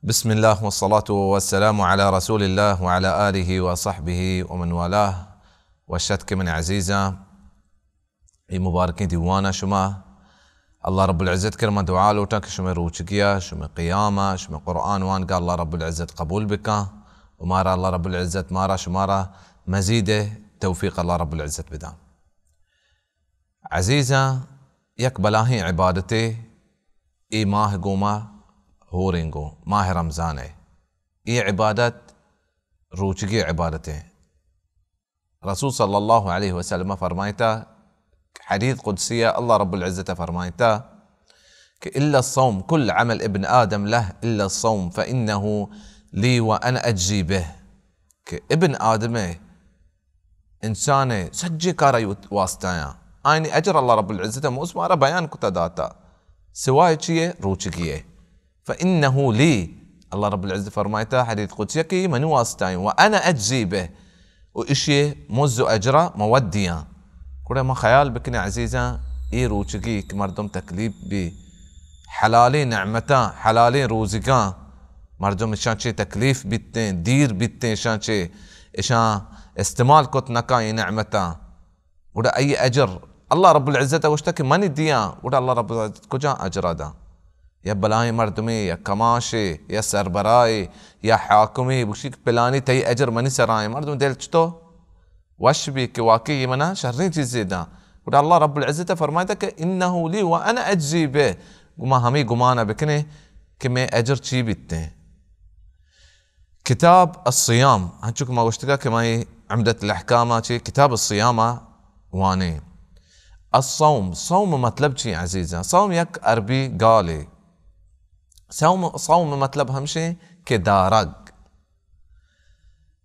بسم الله والصلاة والسلام على رسول الله وعلى آله وصحبه ومن والاه والشتك من عزيزة مباركين ديوانا شما الله رب العزة كرمه دعاء لوتك شما روچكيا شما قيامة شما قرآن وان قال الله رب العزة قبول بك ومارا الله رب العزة مارا شمارا مزيده توفيق الله رب العزة بدام عزيزة يقبلاهي عبادتي ماه قوما هورينغو ماه رمزانه عبادت روچگی عبادته رسول صلى الله عليه وسلم فرمايته حديث قدسية الله رب العزة فرمايته إلا الصوم كل عمل ابن آدم له إلا الصوم فإنه لي وأنا أجزي به ابن آدم إنسان سجي كارا واسطايا آيني أجر الله رب العزة مؤسمارا بيان كتاداتا سواي چيه روچگيه فإنه لي الله رب العزة فرمايته حديث قدسي كي من واسطاين وأنا أجزي به وإشي موزو أجرا موديا كل ما خيال بكني عزيزة روچگي كمردم تكليف بي حلالي نعمتا حلالي روزقا مردم شان چه تكليف بيتين دير بيتين شان چه إشان استعمال كت نكاي نعمتا ودا أي أجر الله رب العزة وشتكي من الديا ودا الله رب العزة كجا أجرا دا يا بلاي مردمي يا كماشي يا سربراي يا حاكمي بوشيك بلاني تي أجر مني سراي مردم ديل چتو وش بيك واقعي منا شرين چيزي دا ودا الله رب العزة فرمايتك إنه لي وأنا أجزي به وما همي قمانا بكني كمي أجر چي بيتين كتاب الصيام هنشوف ما وشتكا كما عمدة الأحكام كتاب الصيام واني الصوم صوم مطلب شي عزيزة صوم يك أربي قالي صوم مطلب همشي كدارق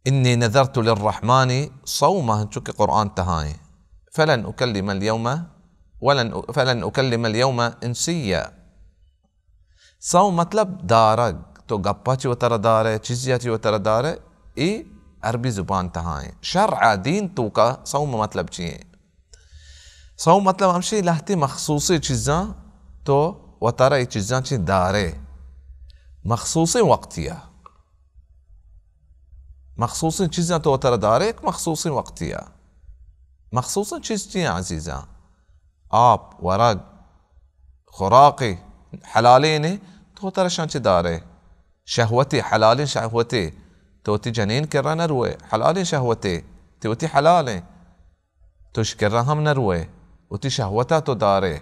إني نذرت للرحمن صوما هنشوف قرآن تهاي فلن أكلم اليوم إنسيا صوم مطلب دارق تو گپا چی وتر داره چیزیا چی وتر داره عربی زبان تهاي شرع دین تو کا صوم مطلب چیه صوم مطلب همشي لهتی مخصوصی چیزا تو وتر چیزا چی داره مخصوصی وقتیه مخصوصی چیزا تو وتر داره مخصوصی وقتیه مخصوصی چیز چیه عزیزا آب ورق خوراقی حلالینی تو وتر شان چی داره شهوتي حلال شهوتي توتي جنين كرا نروي حلال شهوتي توتي حلال تشكرا هم نروي وتي شهوتا تو داري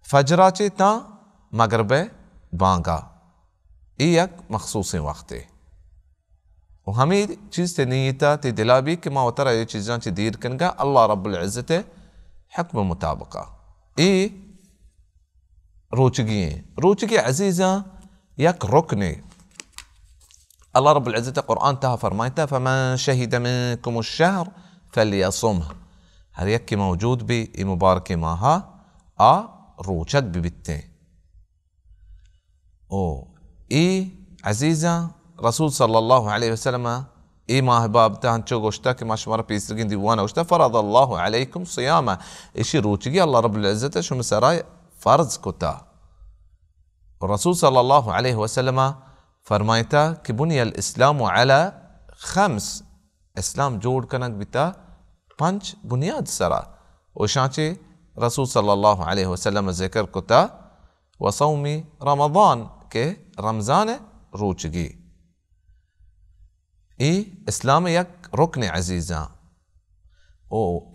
فجراتي تا مغربه بانگا ايك مخصوصي وقتي وهمي چیز تنيتا تي دلابي كما وترى اي چیزان چي دير كنگا الله رب العزة حكم مطابقة روچگي عزيزة يك ركني الله رب العزة قرآن تها فرمايته فمن شهد منكم الشهر فليصمه هل يكي موجود بي مباركي ماها روچك ببتين عزيزة رسول صلى الله عليه وسلم ما بابتان چو گوشتا ما شمارا بيسرگين ديوانا گوشتا فرض الله عليكم صيامه اشي روچگي الله رب العزة شو مسراي فرض كتا الرسول صلى الله عليه وسلم فرمايتا كبني الإسلام على 5 إسلام جوड़ كنك بتا 5 بنياد سرا وشانچه رسول صلى الله عليه وسلم ذكر كتا وصوم رمضان كي رمضان روچگي إسلام يك ركن عزيزا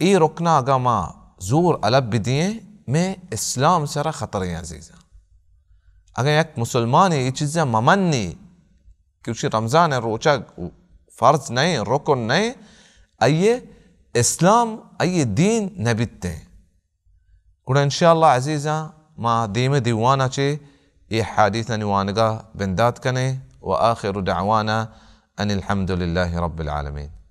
ركنا اگا زور ألب بديه میں اسلام سرا خطر عزيزا اگر یک مسلمانی یہ چیزیں ممنی کیونکہ رمضان روچہ فرض نہیں رکن نہیں ایے اسلام ایے دین نبیتے کڑا انشاءاللہ عزیزا ما دیم دیوانا چے یہ حدیثا نوانگا بندات کنے وآخر دعوانا ان الحمد لله رب العالمين.